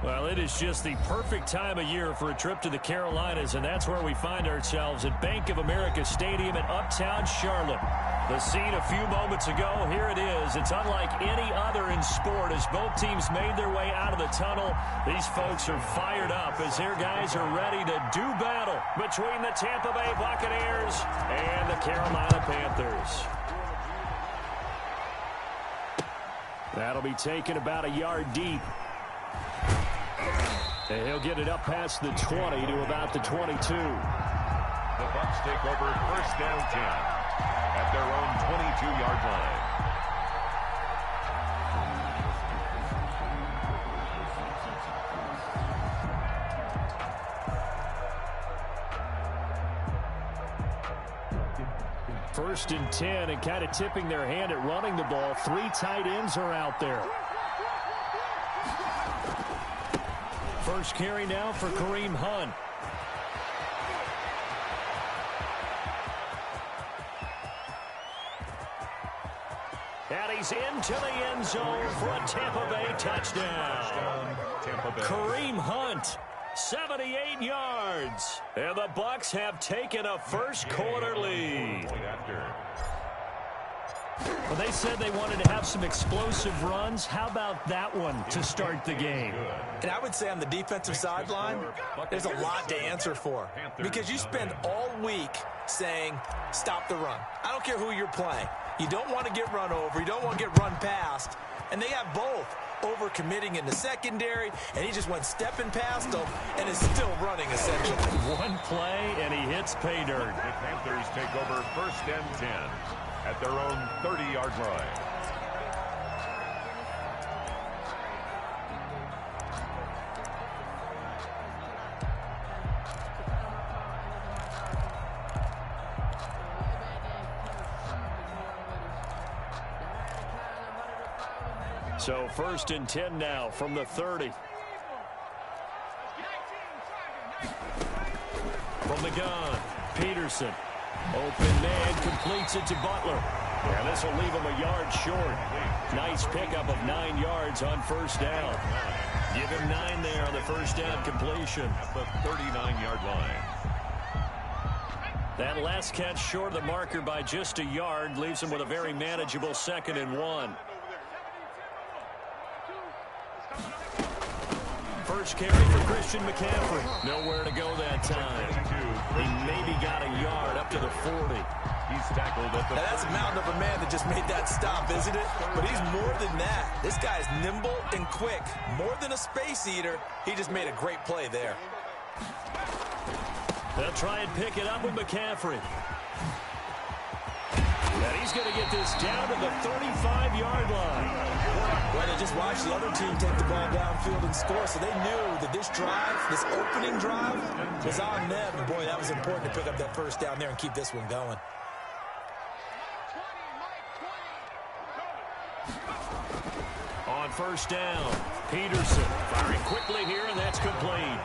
Well, it is just the perfect time of year for a trip to the Carolinas, and that's where we find ourselves at Bank of America Stadium in Uptown Charlotte. The scene a few moments ago, here it is. It's unlike any other in sport as both teams made their way out of the tunnel. These folks are fired up as their guys are ready to do battle between the Tampa Bay Buccaneers and the Carolina Panthers. That'll be taken about a yard deep. And he'll get it up past the 20 to about the 22. The Bucs take over first down 10 at their own 22-yard line. First and 10, and kind of tipping their hand at running the ball. 3 tight ends are out there. First carry now for Kareem Hunt. And he's into the end zone for a Tampa Bay touchdown. Kareem Hunt, 78 yards. And the Bucs have taken a first quarter lead. Well, they said they wanted to have some explosive runs. How about that one to start the game? And I would say on the defensive sideline, there's a lot to answer for. Because you spend all week saying, stop the run. I don't care who you're playing. You don't want to get run over. You don't want to get run past. And they have both. Over-committing in the secondary, and he just went stepping past them and is still running, essentially. One play, and he hits pay dirt. The Panthers take over first and 10 at their own 30-yard line. So first and 10 now from the 30. From the gun, Peterson. Open man, completes it to Butler. And this will leave him a yard short. Nice pickup of 9 yards on first down. Give him 9 there on the first down completion. At the 39-yard line. That last catch short of the marker by just a yard leaves him with a very manageable 2nd and 1. First carry for Christian McCaffrey. Nowhere to go that time. He maybe got a yard up to the 40. He's tackled at the now that's a mountain of a man that just made that stop, isn't it? But he's more than that. This guy's nimble and quick. More than a space eater. He just made a great play there. They'll try and pick it up with McCaffrey. And he's going to get this down to the 35-yard line. Well, they just watched the other team take the ball downfield and score, so they knew that this drive, this opening drive, was on them. And, boy, that was important to pick up that first down there and keep this one going. On first down, Peterson firing quickly here, and that's complete.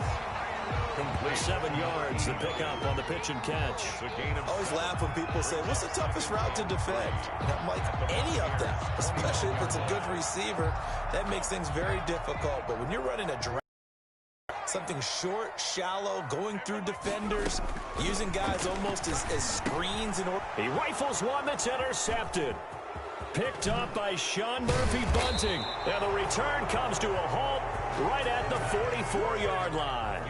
7 yards, the pickup on the pitch and catch. I always laugh when people say, what's the toughest route to defend? And I'm like, any of them, especially if it's a good receiver. That makes things very difficult. But when you're running a drag, something short, shallow, going through defenders, using guys almost as screens in order. He rifles one that's intercepted. Picked up by Sean Murphy-Bunting. And the return comes to a halt right at the 44-yard line.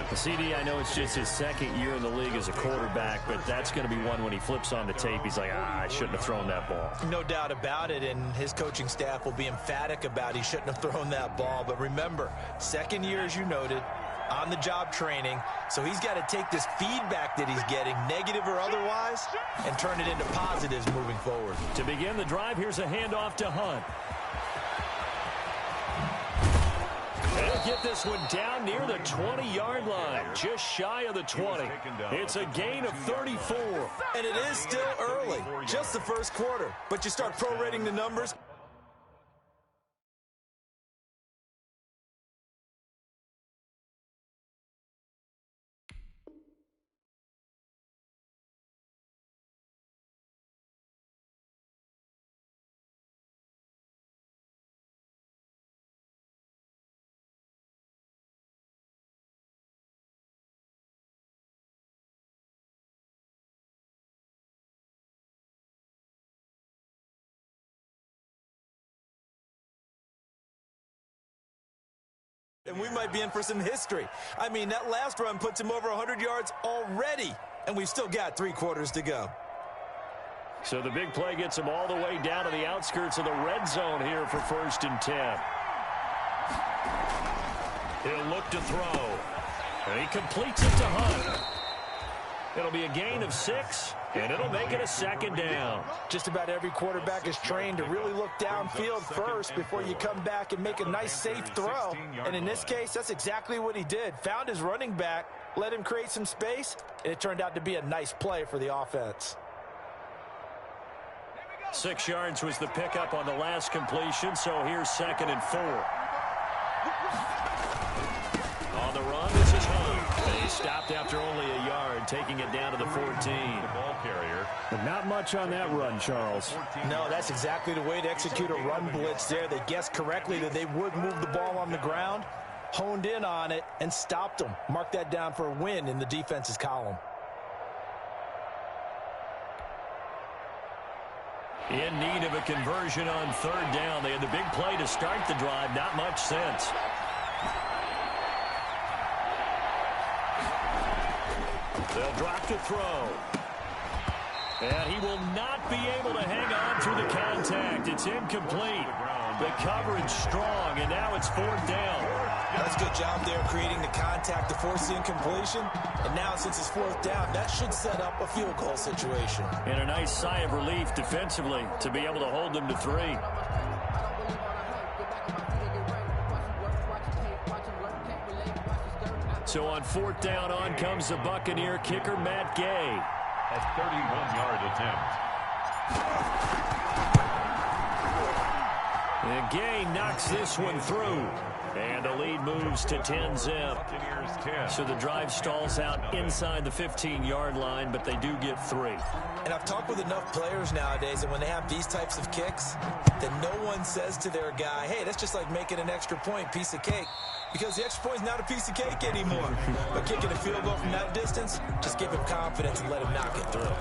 The CD, I know it's just his 2nd year in the league as a quarterback, but that's going to be one when he flips on the tape. He's like, I shouldn't have thrown that ball. No doubt about it, and his coaching staff will be emphatic about he shouldn't have thrown that ball. But remember, 2nd year, as you noted, on-the-job training, so he's got to take this feedback that he's getting, negative or otherwise, and turn it into positives moving forward. To begin the drive, here's a handoff to Hunt. They'll get this one down near the 20-yard line, just shy of the 20. It's a gain of 34. And it is still early, just the first quarter. But you start prorating the numbers. And we might be in for some history. I mean, that last run puts him over 100 yards already, and we've still got 3 quarters to go. So the big play gets him all the way down to the outskirts of the red zone here for 1st and 10. He'll look to throw. And he completes it to Hunt. It'll be a gain of 6, and it'll make it a 2nd down. Just about every quarterback is trained to really look downfield first before you come back and make a nice, safe throw. And in this case, that's exactly what he did. Found his running back, let him create some space, and it turned out to be a nice play for the offense. 6 yards was the pickup on the last completion, so here's 2nd and 4. On the run, this is Hunt. He stopped after only a yard, taking it down to the 14. The ball carrier. But not much on that run, Charles. No, that's exactly the way to execute a run blitz there. They guessed correctly that they would move the ball on the ground, honed in on it, and stopped them. Mark that down for a win in the defense's column. In need of a conversion on 3rd down. They had the big play to start the drive. Not much sense. They'll drop to throw. And he will not be able to hang on through the contact. It's incomplete. The coverage strong, and now it's 4th down. That's a good job there creating the contact to force the incompletion. And now since it's 4th down, that should set up a field goal situation. And a nice sigh of relief defensively to be able to hold them to 3. So on 4th down, on comes the Buccaneer kicker, Matt Gay. A 31-yard attempt. And Gay knocks this one through. And the lead moves to 10-zip. So the drive stalls out inside the 15-yard line, but they do get 3. And I've talked with enough players nowadays, and when they have these types of kicks, that no one says to their guy, hey, that's just like making an extra point, piece of cake. Because the extra point is not a piece of cake anymore. But kicking a field goal from that distance, just give him confidence and let him knock it through.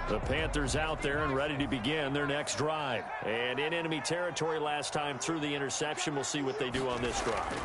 The Panthers out there and ready to begin their next drive. And in enemy territory last time through the interception. We'll see what they do on this drive.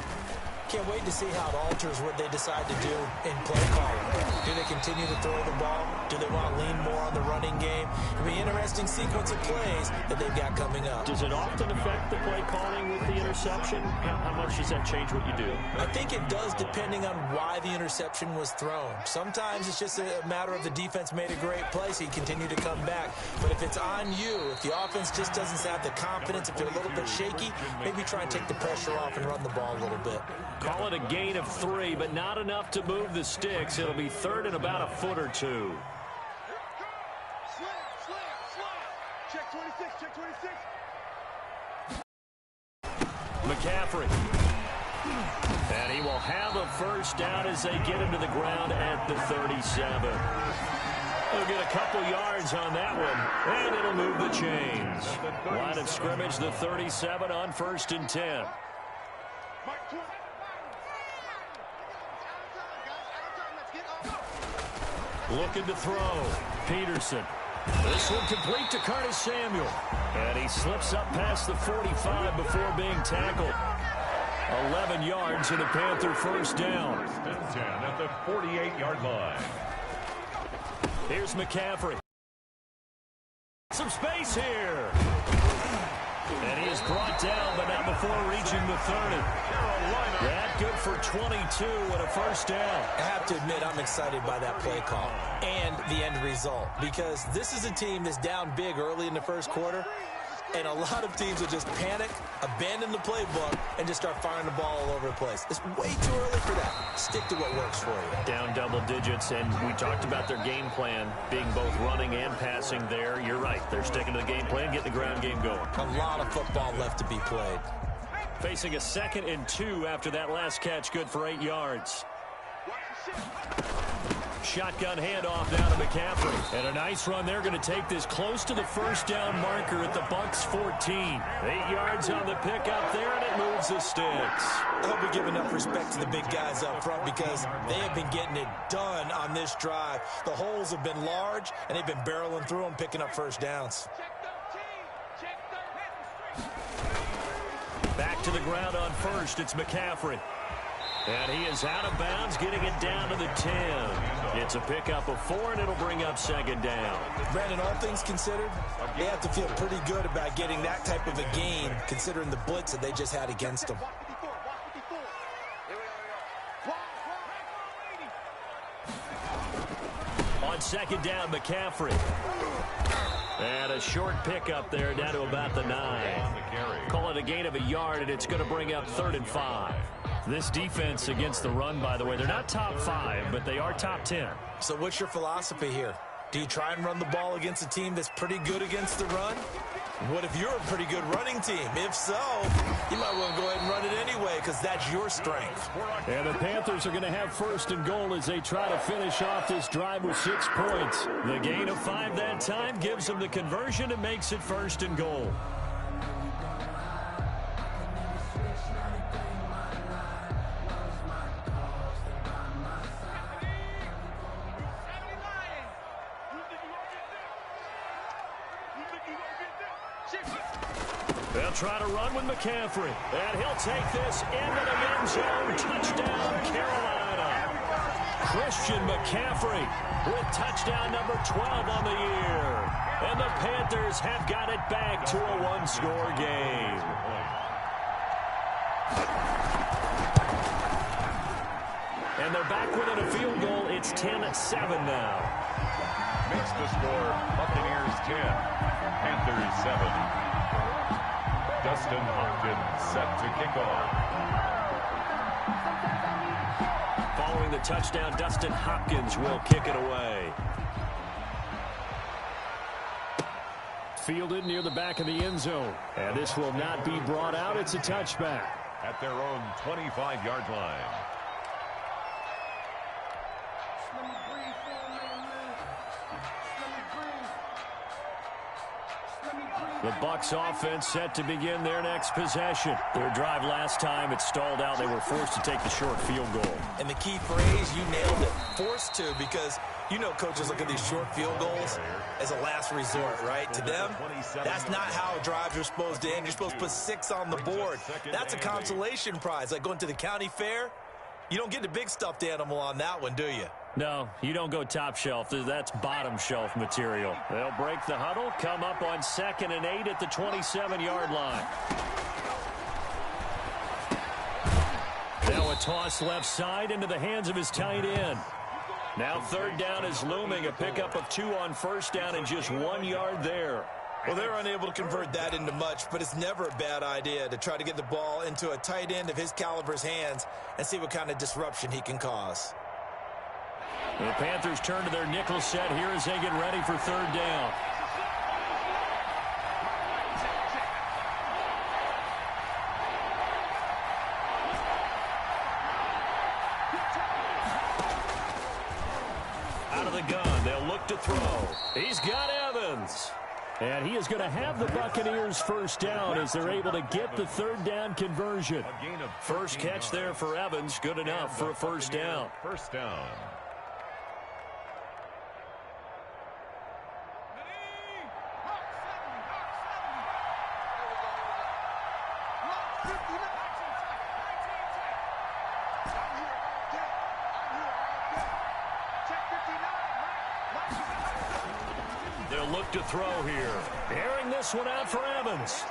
Can't wait to see how it alters what they decide to do in play calling. Do they continue to throw the ball? Do they want to lean more on the running game? It'll be an interesting sequence of plays that they've got coming up. Does it often affect the play calling with the interception? How much does that change what you do? I think it does, depending on why the interception was thrown. Sometimes it's just a matter of the defense made a great play, so you continue to come back. But if it's on you, if the offense just doesn't have the confidence, if they're a little bit shaky, maybe try and take the pressure off and run the ball a little bit. Call it a gain of 3, but not enough to move the sticks. It'll be 3rd and about a foot or 2. Check 26, check 26. McCaffrey. And he will have a 1st down as they get him to the ground at the 37. They'll get a couple yards on that one, and it'll move the chains. Line of scrimmage, the 37 on 1st and 10. Looking to throw. Peterson. This one complete to Curtis Samuel. And he slips up past the 45 before being tackled. 11 yards and a Panther 1st down. 10 at the 48-yard line. Here's McCaffrey. Some space here. And he is brought down, but not before reaching the 30. That good for 22 and a first down. I have to admit, I'm excited by that play call and the end result, because this is a team that's down big early in the first quarter, and a lot of teams will just panic, abandon the playbook, and just start firing the ball all over the place. It's way too early for that. Stick to what works for you. Down double digits, and we talked about their game plan being both running and passing there. You're right. They're sticking to the game plan, getting the ground game going. A lot of football left to be played. Facing a 2nd and 2 after that last catch, good for 8 yards. Shotgun handoff now to McCaffrey. And a nice run. They're going to take this close to the first down marker at the Bucs 14. 8 yards on the pickup there, and it moves the sticks. I hope we give enough respect to the big guys up front, because they have been getting it done on this drive. The holes have been large, and they've been barreling through them, picking up first downs. Back to the ground on first. It's McCaffrey. And he is out of bounds, getting it down to the 10. It's a pickup of 4, and it'll bring up 2nd down. Brandon, all things considered, they have to feel pretty good about getting that type of a gain, considering the blitz that they just had against them. On 2nd down, McCaffrey. And a short pickup there down to about the 9. Call it a gain of a yard, and it's going to bring up 3rd and 5. This defense against the run, by the way, they're not top 5, but they are top 10. So what's your philosophy here? Do you try and run the ball against a team that's pretty good against the run? What if you're a pretty good running team? If so, you might want to go ahead and run it anyway, because that's your strength. And the Panthers are going to have 1st and goal as they try to finish off this drive with 6 points. The gain of 5 that time gives them the conversion and makes it 1st and goal. They'll try to run with McCaffrey. And he'll take this into the end zone. Touchdown, Carolina. Christian McCaffrey with touchdown number 12 on the year. And the Panthers have got it back to a 1-score game. And they're back within a field goal. It's 10-7 now. Makes the score Buccaneers 10, Panthers 7. Dustin Hopkins set to kick off. Following the touchdown, Dustin Hopkins will kick it away. Fielded near the back of the end zone. And this will not be brought out. It's a touchback. At their own 25-yard line. The Bucs offense set to begin their next possession. Their drive last time, it stalled out. They were forced to take the short field goal. And the key phrase, you nailed it. Forced to, because you know coaches look at these short field goals as a last resort, right? To them, that's not how drives are supposed to end. You're supposed to put 6 on the board. That's a consolation prize. Like going to the county fair, you don't get the big stuffed animal on that one, do you? No, you don't go top shelf. That's bottom shelf material. They'll break the huddle, come up on 2nd and 8 at the 27-yard line. Now a toss left side into the hands of his tight end. Now 3rd down is looming. A pickup of 2 on 1st down and just 1 yard there. Well, they're unable to convert that into much, but it's never a bad idea to try to get the ball into a tight end of his caliber's hands and see what kind of disruption he can cause. The Panthers turn to their nickel set here as they get ready for 3rd down. Out of the gun, they'll look to throw. He's got Evans. And he is going to have the Buccaneers 1st down as they're able to get the 3rd down conversion. First catch there for Evans, good enough for a 1st down. 1st down. They'll He'll look to throw here. Airing this one out for Evans.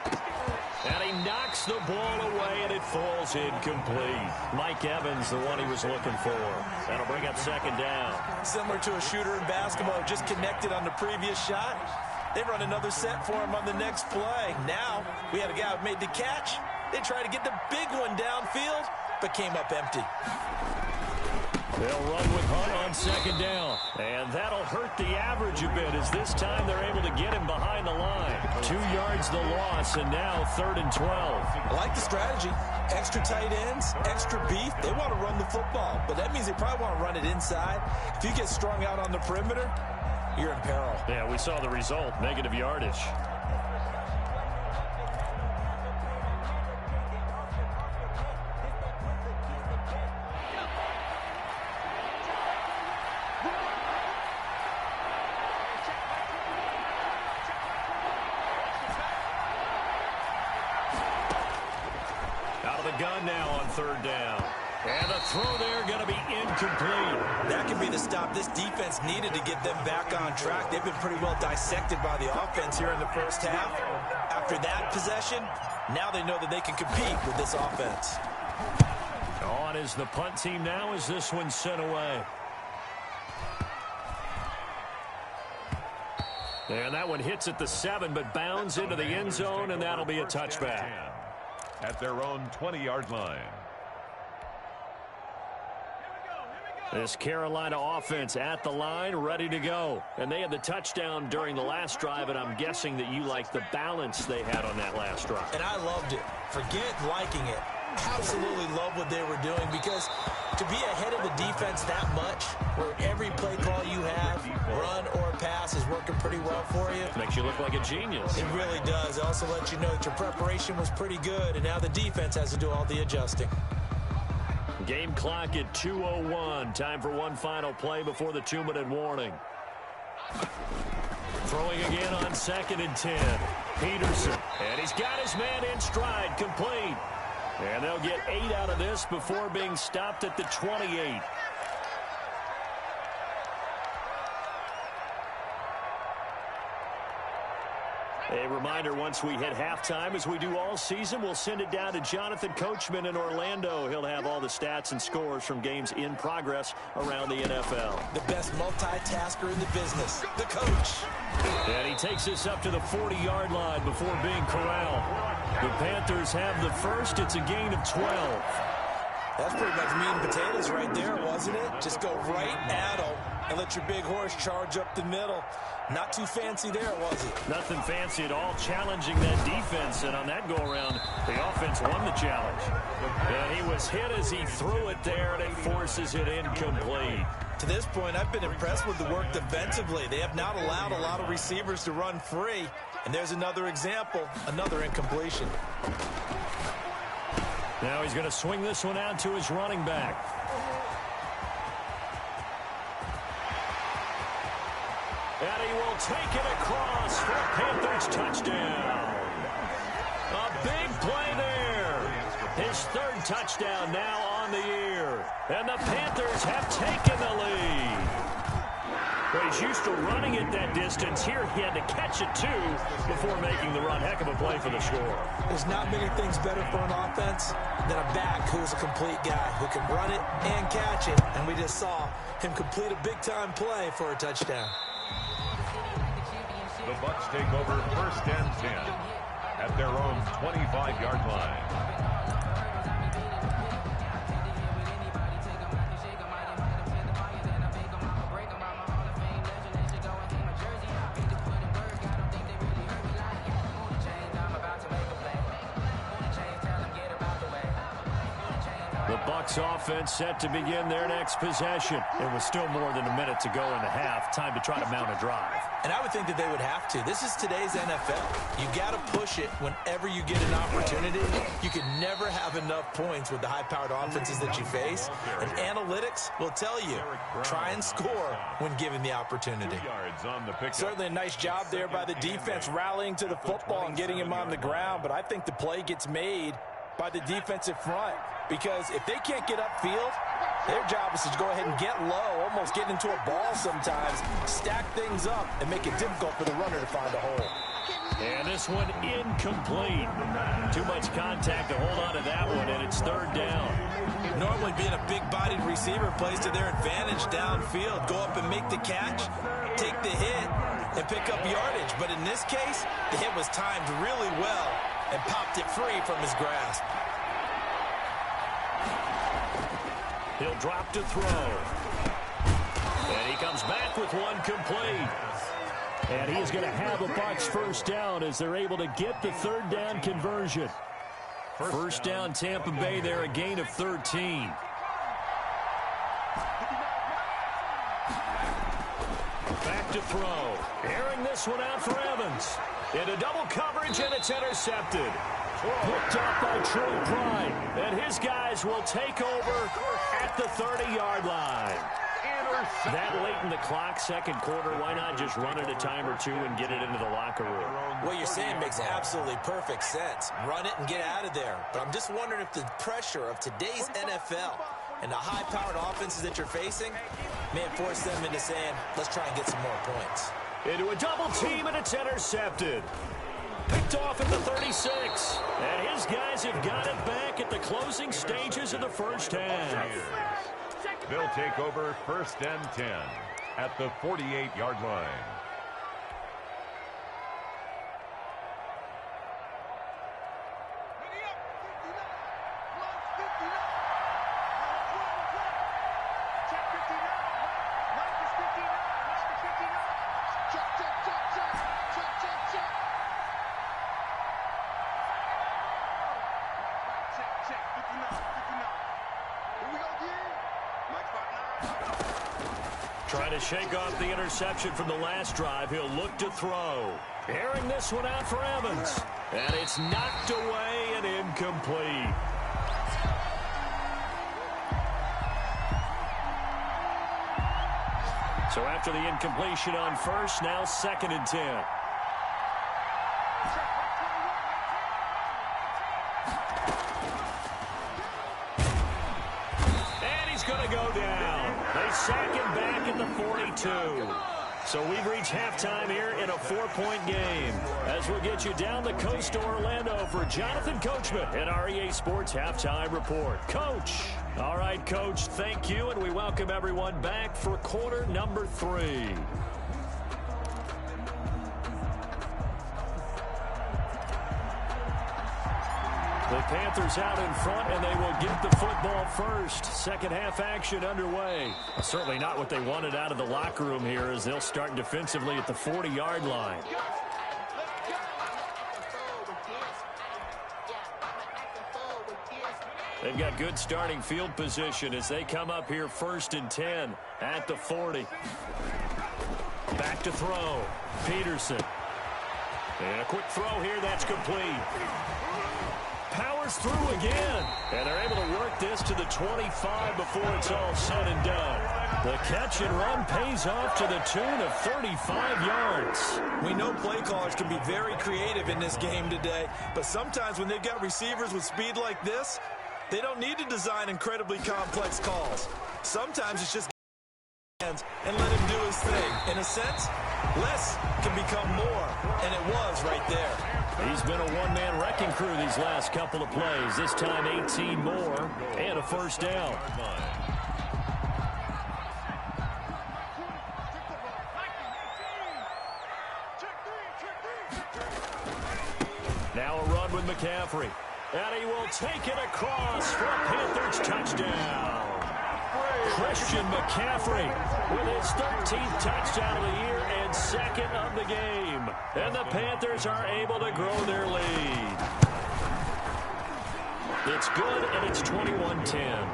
And he knocks the ball away, and it falls incomplete. Mike Evans, the one he was looking for. That'll bring up second down. Similar to a shooter in basketball, just connected on the previous shot. They run another set for him on the next play. Now, we had a guy who made the catch. They tried to get the big one downfield, but came up empty. They'll run with Hunt on second down. And that'll hurt the average a bit, as this time they're able to get him behind the line. 2 yards the loss, and now 3rd and 12. I like the strategy. Extra tight ends, extra beef. They want to run the football, but that means they probably want to run it inside. If you get strung out on the perimeter, you're in peril. Yeah, we saw the result, negative yardage. Gun now on 3rd down. And the throw there going to be incomplete. That could be the stop this defense needed to get them back on track. They've been pretty well dissected by the offense here in the first half. After that possession, now they know that they can compete with this offense. On is the punt team now as this one's sent away. And that one hits at the 7, but bounds into the end zone, and that'll be a touchback. At their own 20-yard line. This Carolina offense at the line, ready to go. And they had the touchdown during the last drive, and I'm guessing that you like the balance they had on that last drive. And I loved it. Forget liking it. Absolutely love what they were doing, because to be ahead of the defense that much, where every play call you have, run or pass, is working pretty well for you. Makes you look like a genius. It really does. It also lets you know that your preparation was pretty good, and now the defense has to do all the adjusting. Game clock at 2:01. Time for one final play before the 2-minute warning. Throwing again on 2nd and 10. Peterson. And he's got his man in stride, complete. And they'll get 8 out of this before being stopped at the 28. A reminder, once we hit halftime, as we do all season, we'll send it down to Jonathan Coachman in Orlando. He'll have all the stats and scores from games in progress around the NFL. The best multitasker in the business, the coach. And he takes us up to the 40-yard line before being corralled. The Panthers have the first. It's a gain of 12. That's pretty much meat and potatoes right there, wasn't it? Just go right at them and let your big horse charge up the middle. Not too fancy there, was it? Nothing fancy at all, challenging that defense. And on that go-around, the offense won the challenge. And he was hit as he threw it there, and it forces it incomplete. To this point, I've been impressed with the work defensively. They have not allowed a lot of receivers to run free. And there's another example, another incompletion. Now he's going to swing this one out to his running back. And he will take it across for a Panthers touchdown. A big play there. His 3rd touchdown now on the year. And the Panthers have taken the lead. Well, he's used to running it that distance. Here he had to catch it, too, before making the run. Heck of a play for the score. There's not many things better for an offense than a back who is a complete guy who can run it and catch it. And we just saw him complete a big-time play for a touchdown. The Bucs take over 1st and 10 at their own 25-yard line. The Bucs offense set to begin their next possession. It was still more than a minute to go in the half. Time to try to mount a drive. And I would think that they would have to. This is today's NFL. You got to push it whenever you get an opportunity. You can never have enough points with the high-powered offenses that you face. And analytics will tell you, try and score when given the opportunity. Certainly a nice job there by the defense rallying to the football and getting him on the ground. But I think the play gets made by the defensive front, because if they can't get upfield, their job is to go ahead and get low, almost get into a ball sometimes, stack things up, and make it difficult for the runner to find a hole. And this one incomplete. Too much contact to hold on to that one, and it's third down. Normally being a big-bodied receiver plays to their advantage downfield. Go up and make the catch, take the hit, and pick up yardage. But in this case, the hit was timed really well and popped it free from his grasp. He'll drop to throw. And he comes back with one complete. And he is going to have a Bucs first down as they're able to get the third down conversion. First down Tampa Bay there, a gain of 13. Back to throw. Airing this one out for Evans. Into double coverage, and it's intercepted. Picked up by Troy Pride. And his guys will take over at the 30-yard line. That late in the clock, second quarter, why not just run it a time or two and get it into the locker room? What you're saying makes absolutely perfect sense. Run it and get out of there. But I'm just wondering if the pressure of today's NFL and the high-powered offenses that you're facing may force them into saying, let's try and get some more points. Into a double team, and it's intercepted. Picked off at the 36. And his guys have got it back at the closing stages of the first half. They'll take over first and 10 at the 48-yard line. Trying to shake off the interception from the last drive. He'll look to throw. Airing this one out for Evans. And it's knocked away and incomplete. So after the incompletion on first, now second and 10. And he's going to go down. They sack him back at the 42. So we've reached halftime here in a 4-point game. As we'll get you down the coast to Orlando for Jonathan Coachman at our EA Sports Halftime Report. Coach. All right, Coach, thank you, and we welcome everyone back for quarter number 3. The Panthers out in front, and they will get the football first. Second half action underway. Certainly not what they wanted out of the locker room here as they'll start defensively at the 40-yard line. They've got good starting field position as they come up here first and 10 at the 40. Back to throw. Peterson. And a quick throw here that's complete. Powers through again. And they're able to work this to the 25 before it's all said and done. The catch and run pays off to the tune of 35 yards. We know play callers can be very creative in this game today, but sometimes when they've got receivers with speed like this, they don't need to design incredibly complex calls. Sometimes it's just hands and let him do his thing. In a sense, less can become more, and it was right there. He's been a one-man wrecking crew these last couple of plays. This time 18 more and a first down. Now a run with McCaffrey. And he will take it across for a Panthers touchdown. Christian McCaffrey with his 13th touchdown of the year and second of the game. And the Panthers are able to grow their lead. It's good, and it's 21-10.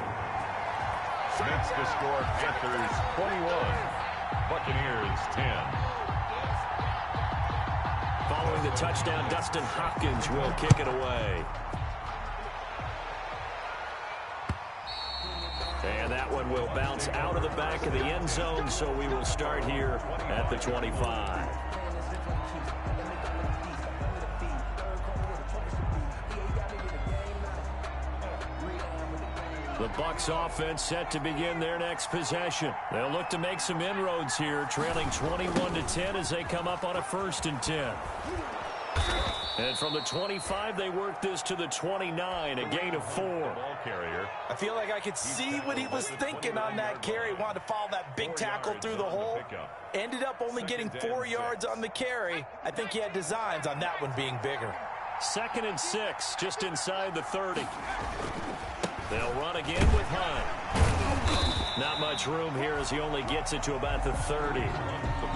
Makes the score Panthers 21, Buccaneers 10. Following the touchdown, Dustin Hopkins will kick it away. And that one will bounce out of the back of the end zone, so we will start here at the 25. Bucs offense set to begin their next possession. They'll look to make some inroads here, trailing 21-10 as they come up on a 1st and 10. And from the 25, they work this to the 29, a gain of 4. Ball carrier. I feel like I could see what he was thinking on that carry. Wanted to follow that big tackle through the hole. Ended up only getting 4 yards on the carry. I think he had designs on that one being bigger. 2nd and 6, just inside the 30. They'll run again with Hunt. Not much room here as he only gets it to about the 30.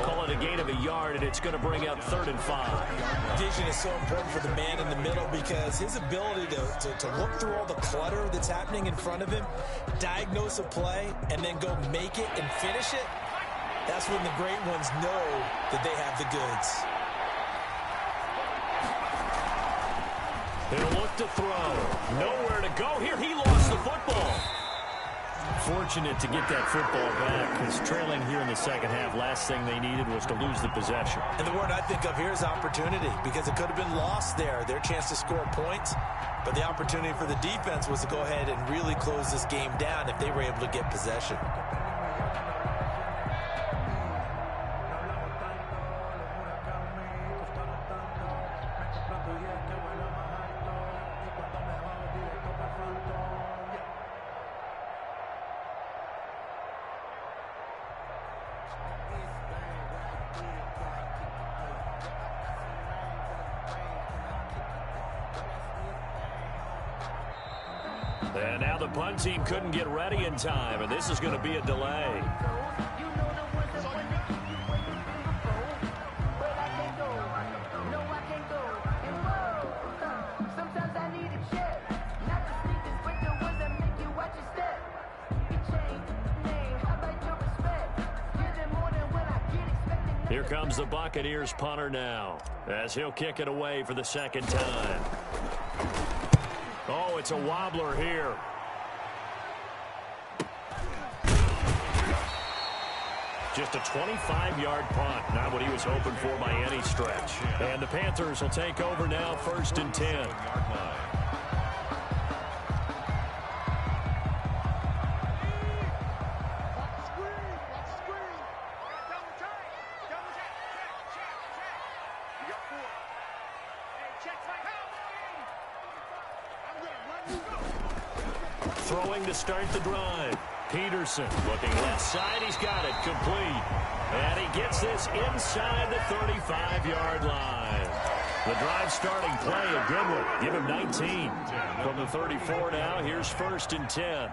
Call it a gain of a yard, and it's going to bring up 3rd and 5. Vision is so important for the man in the middle because his ability to look through all the clutter that's happening in front of him, diagnose a play, and then go make it and finish it, that's when the great ones know that they have the goods. He'll look to throw. Nowhere to go here. He lost the football. Fortunate to get that football back because trailing here in the second half, last thing they needed was to lose the possession. And the word I think of here is opportunity because it could have been lost there, their chance to score points. But the opportunity for the defense was to go ahead and really close this game down if they were able to get possession. And now the punt team couldn't get ready in time, and this is going to be a delay. Here comes the Buccaneers punter now, as he'll kick it away for the 2nd time. Oh, it's a wobbler here. Just a 25-yard punt. Not what he was hoping for by any stretch. And the Panthers will take over now, 1st and 10. Throwing to start the drive. Peterson looking left side. He's got it complete. And he gets this inside the 35-yard line. The drive starting play, a good one. Give him 19. From the 34 now, here's 1st and 10.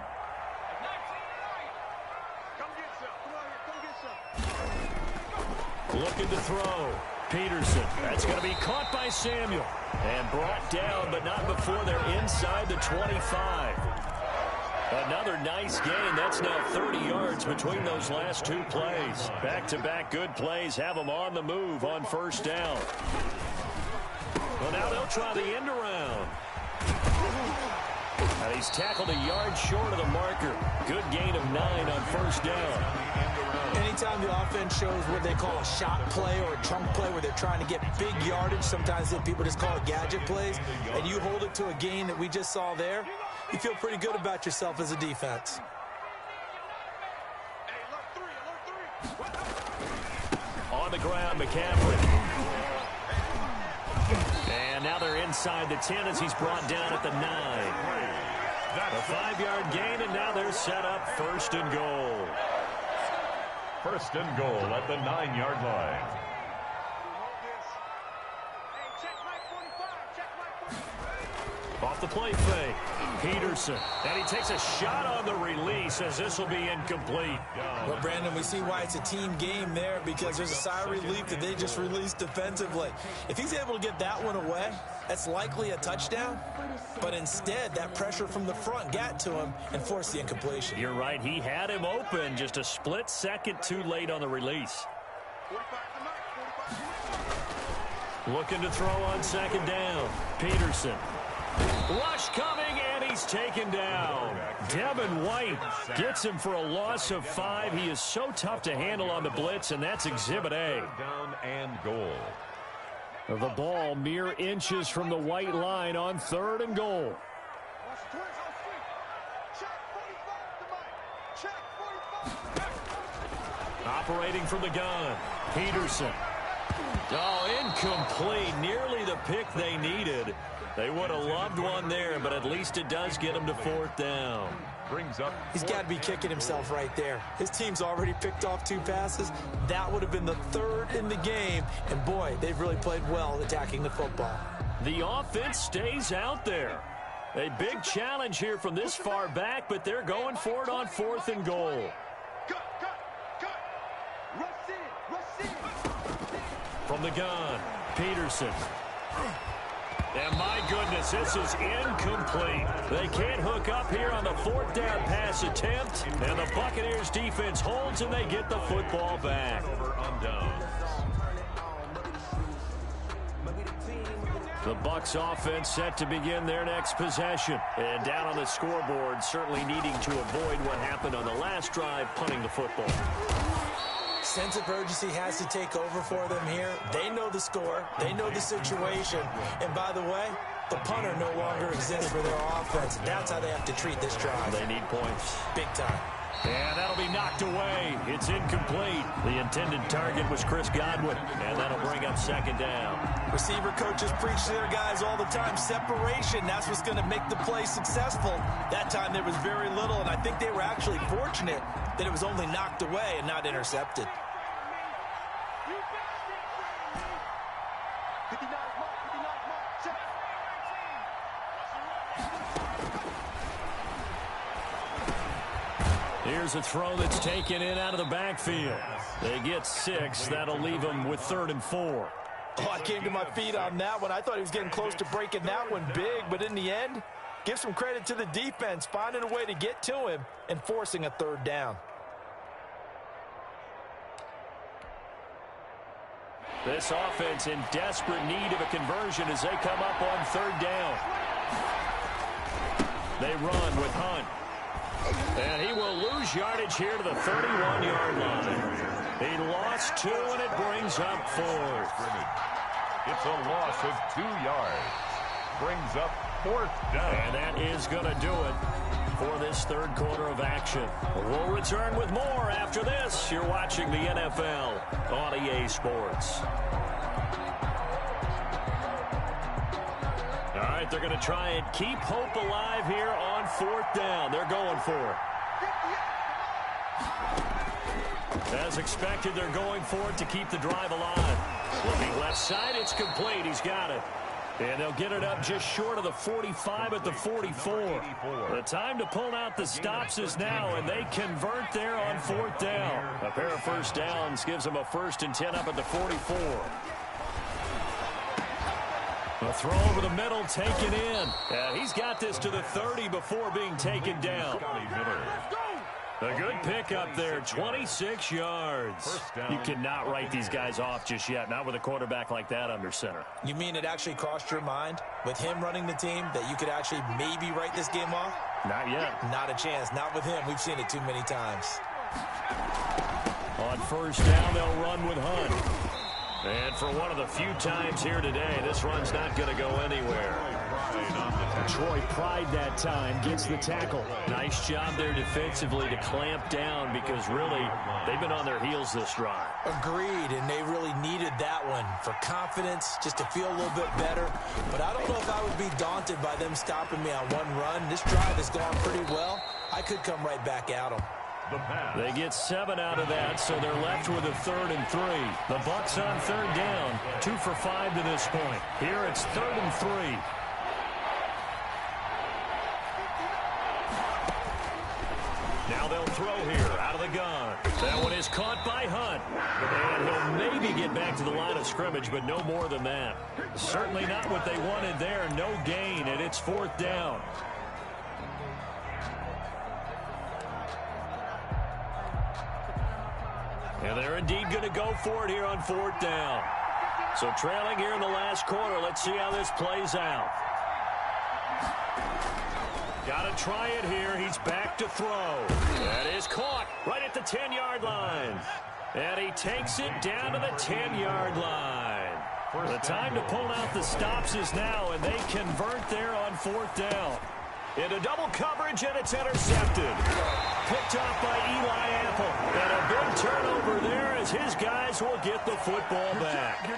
Looking to throw. Peterson. That's going to be caught by Samuel. And brought down, but not before they're inside the 25. Another nice gain. That's now 30 yards between those last 2 plays. Back-to-back good plays have them on the move on 1st down. Well, now they'll try the end around. And he's tackled a yard short of the marker. Good gain of 9 on 1st down. Anytime the offense shows what they call a shot play or a chunk play where they're trying to get big yardage, sometimes people just call it gadget plays, and you hold it to a gain that we just saw there, you feel pretty good about yourself as a defense. On the ground, McCaffrey. And now they're inside the 10 as he's brought down at the 9. A 5-yard gain, and now they're set up 1st and goal. 1st and goal at the 9-yard line. Off the play fake, Peterson. And he takes a shot on the release as this will be incomplete. Well, Brandon, we see why it's a team game there because there's a sigh of relief that they just released defensively. If he's able to get that one away, that's likely a touchdown. But instead, that pressure from the front got to him and forced the incompletion. You're right. He had him open, just a split second too late on the release. Looking to throw on 2nd down. Peterson. Rush coming, and he's taken down. Devin White gets him for a loss of 5. He is so tough to handle on the blitz, and that's Exhibit A. Down and goal. The ball mere inches from the white line on 3rd and goal. Operating from the gun, Peterson. Oh, incomplete. Nearly the pick they needed. They would have loved one there, but at least it does get them to 4th down. He's got to be kicking himself right there. His team's already picked off 2 passes. That would have been the 3rd in the game. And, boy, they've really played well attacking the football. The offense stays out there. A big challenge here from this far back, but they're going for it on 4th and goal. From the gun, Peterson. And my goodness, this is incomplete. They can't hook up here on the 4th down pass attempt. And the Buccaneers defense holds and they get the football back. The Bucs offense set to begin their next possession. And down on the scoreboard, certainly needing to avoid what happened on the last drive, punting the football. Sense of urgency has to take over for them here. They know the score. They know the situation. And by the way, the punter no longer exists for their offense. That's how they have to treat this drive. They need points. Big time. And that'll be knocked away. It's incomplete. The intended target was Chris Godwin. And that'll bring up 2nd down. Receiver coaches preach to their guys all the time. Separation, that's what's going to make the play successful. That time there was very little, and I think they were actually fortunate that it was only knocked away and not intercepted. Here's a throw that's taken in out of the backfield. They get 6. That'll leave them with 3rd and 4. Oh, I came to my feet on that one. I thought he was getting close to breaking that one big, but in the end, give some credit to the defense, finding a way to get to him and forcing a 3rd down. This offense in desperate need of a conversion as they come up on 3rd down. They run with Hunt. And he will lose yardage here to the 31-yard line. He lost 2, and it brings up 4th. It's a loss of 2 yards. Brings up 4th down. And that is going to do it for this 3rd quarter of action. We'll return with more after this. You're watching the NFL on EA Sports. All right, they're going to try and keep hope alive here on 4th down. They're going for it. As expected, they're going for it to keep the drive alive. Looking left side, it's complete. He's got it. And they'll get it up just short of the 45 at the 44. The time to pull out the stops is now, and they convert there on 4th down. A pair of 1st downs gives them a 1st and 10 up at the 44. A throw over the middle, taken in. He's got this to the 30 before being taken down. A good pick up there, 26 yards. You cannot write these guys off just yet, not with a quarterback like that under center. You mean it actually crossed your mind with him running the team that you could actually maybe write this game off? Not yet. Not a chance. Not with him. We've seen it too many times. On 1st down, they'll run with Hunt. And for one of the few times here today, this run's not going to go anywhere. Troy Pride that time gets the tackle. Nice job there defensively to clamp down because really they've been on their heels this drive. Agreed, and they really needed that one for confidence, just to feel a little bit better. But I don't know if I would be daunted by them stopping me on one run. This drive has gone pretty well. I could come right back at them. They get 7 out of that, so they're left with a 3rd and 3. The Bucs on 3rd down, 2 for 5 to this point. Here it's 3rd and 3. Now they'll throw here out of the gun. That one is caught by Hunt. And he'll maybe get back to the line of scrimmage, but no more than that. Certainly not what they wanted there. No gain, and it's 4th down. And they're indeed going to go for it here on 4th down. So trailing here in the last quarter. Let's see how this plays out. Got to try it here. He's back to throw. That is caught right at the 10-yard line. And he takes it down to the 10-yard line. The time to pull out the stops is now, and they convert there on 4th down. Into double coverage, and it's intercepted. Picked off by Bucks will get the football back.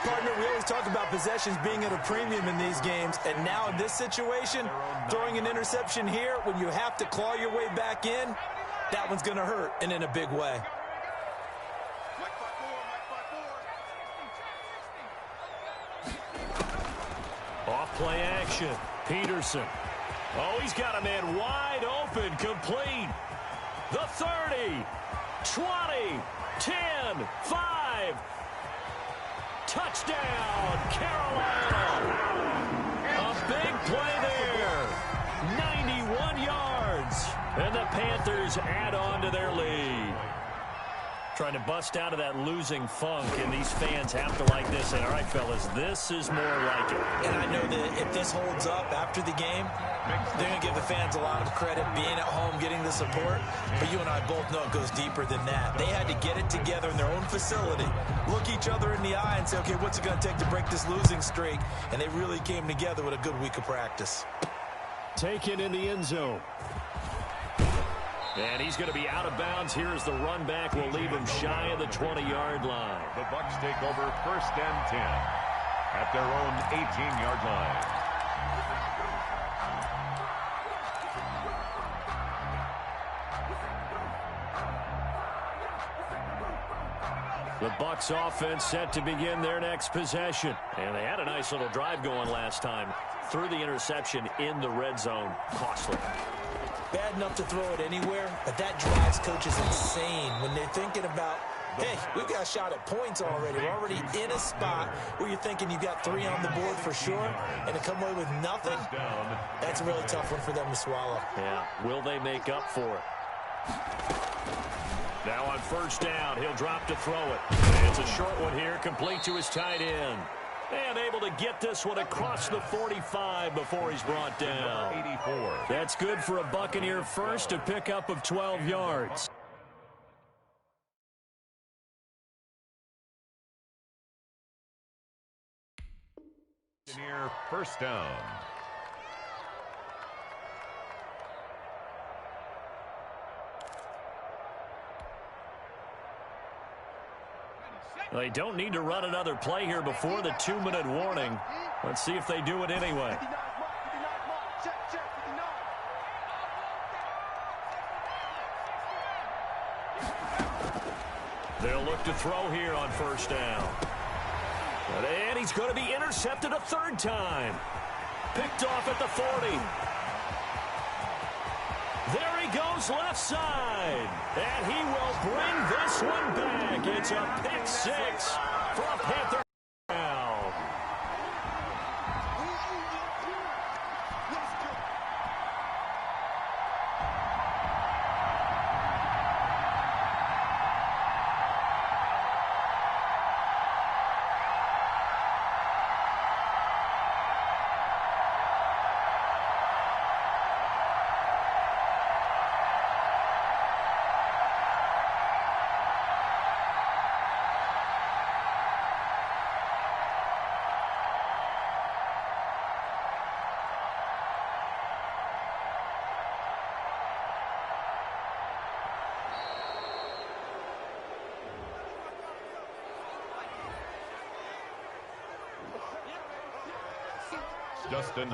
Partner, we always talk about possessions being at a premium in these games, and now in this situation, throwing an interception here when you have to claw your way back in, that one's going to hurt, and in a big way. Off play action. Peterson. Oh, he's got a man wide open, complete. The 30, 20, 10, 5. Touchdown, Carolina. A big play there. 91 yards. And the Panthers add on to their lead. Trying to bust out of that losing funk, and these fans have to like this. And all right, fellas, this is more like it. And I know that if this holds up after the game, they're going to give the fans a lot of credit, being at home, getting the support. But you and I both know it goes deeper than that. They had to get it together in their own facility, look each other in the eye and say, okay, what's it going to take to break this losing streak? And they really came together with a good week of practice. Taken in the end zone. And he's going to be out of bounds. Here's the run back. Will leave him shy of the 20-yard line. The Bucks take over 1st and 10 at their own 18-yard line. The Bucks offense set to begin their next possession. And they had a nice little drive going last time. Threw the interception in the red zone. Costly. Bad enough to throw it anywhere, but that drives coaches insane when they're thinking about, hey, we've got a shot at points already. We're already in a spot where you're thinking you've got 3 on the board for sure, and to come away with nothing, that's a really tough one for them to swallow. Yeah, will they make up for it? Now on 1st down, he'll drop to throw it. It's a short one here, complete to his tight end. And able to get this one across the 45 before he's brought down. 84. That's good for a Buccaneer first, a pickup of 12 yards. Buccaneer 1st down. They don't need to run another play here before the 2-minute warning. Let's see if they do it anyway. They'll look to throw here on 1st down. And he's going to be intercepted a 3rd time. Picked off at the 40. There he goes left side. And he will bring this one back. It's a pick 6 for a Panther.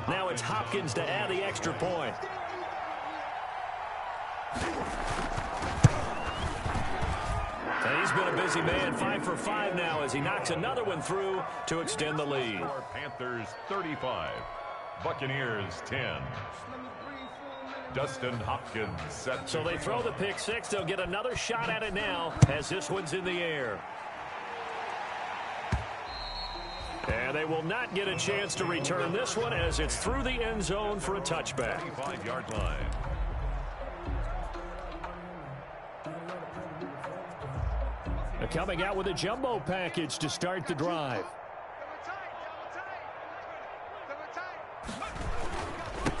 Now it's Hopkins to add the extra point. And he's been a busy man, 5 for 5 now as he knocks another one through to extend the lead. Panthers 35, Buccaneers 10. Dustin Hopkins set. So they throw the pick 6. They'll get another shot at it now as this one's in the air. And they will not get a chance to return this one as it's through the end zone for a touchback. 25-yard line. They're coming out with a jumbo package to start the drive.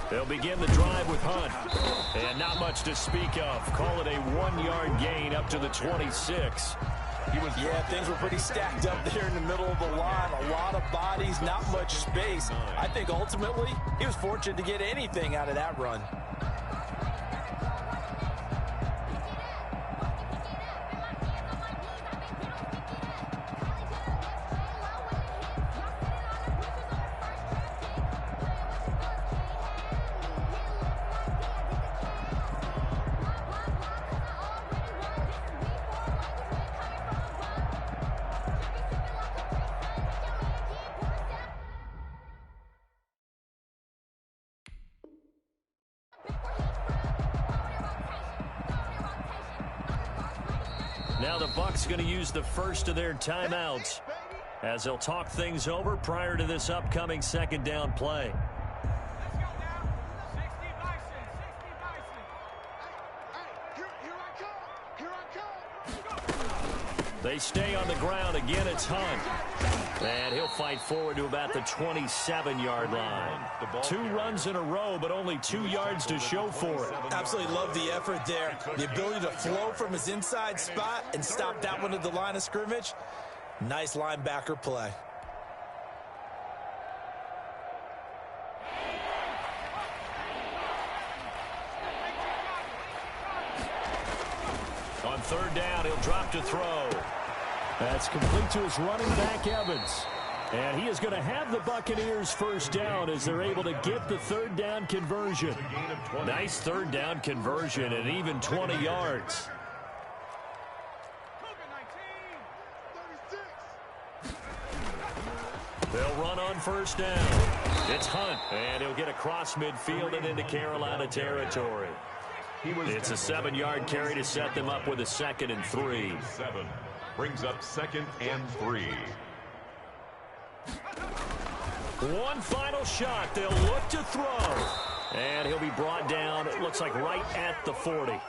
They'll begin the drive with Hunt. And not much to speak of. Call it a 1-yard gain up to the 26. Yeah, things were pretty stacked up there in the middle of the line. A lot of bodies, not much space. I think ultimately he was fortunate to get anything out of that run. Now the Bucs going to use the first of their timeouts as they'll talk things over prior to this upcoming second down play. They stay on the ground. Again, it's Hunt. And he'll fight forward to about the 27-yard line. 2 runs in a row, but only 2 yards to show for it. Absolutely love the effort there. The ability to flow from his inside spot and stop that one at the line of scrimmage. Nice linebacker play. On third down, he'll drop to throw. That's complete to his running back, Evans. And he is going to have the Buccaneers first down as they're able to get the third down conversion. Nice third down conversion and even 20 yards. They'll run on first down. It's Hunt, and he'll get across midfield and into Carolina territory. It's a 7-yard carry to set them up with a 2nd and 3. 7 brings up 2nd and 3. One final shot. They'll look to throw. And he'll be brought down, it looks like, right at the 40.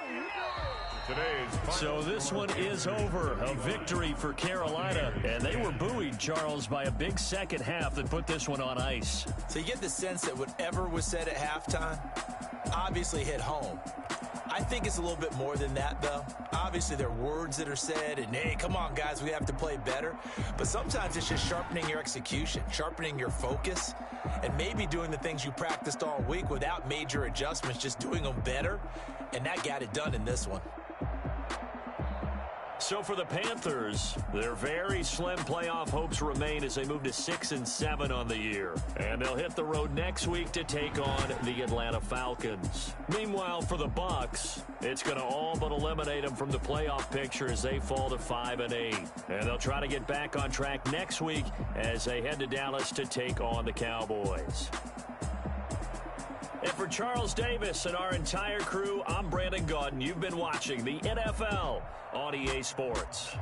So this one is over. A victory for Carolina. And they were buoyed, Charles, by a big second half that put this one on ice. So you get the sense that whatever was said at halftime obviously hit home. I think it's a little bit more than that, though. Obviously, there are words that are said, and, hey, come on, guys, we have to play better. But sometimes it's just sharpening your execution, sharpening your focus, and maybe doing the things you practiced all week without major adjustments, just doing them better. And that got it done in this one. So for the Panthers, their very slim playoff hopes remain as they move to 6-7 on the year. And they'll hit the road next week to take on the Atlanta Falcons. Meanwhile, for the Bucs, it's going to all but eliminate them from the playoff picture as they fall to 5-8. And they'll try to get back on track next week as they head to Dallas to take on the Cowboys. And for Charles Davis and our entire crew, I'm Brandon Gaudin. You've been watching the NFL on EA Sports.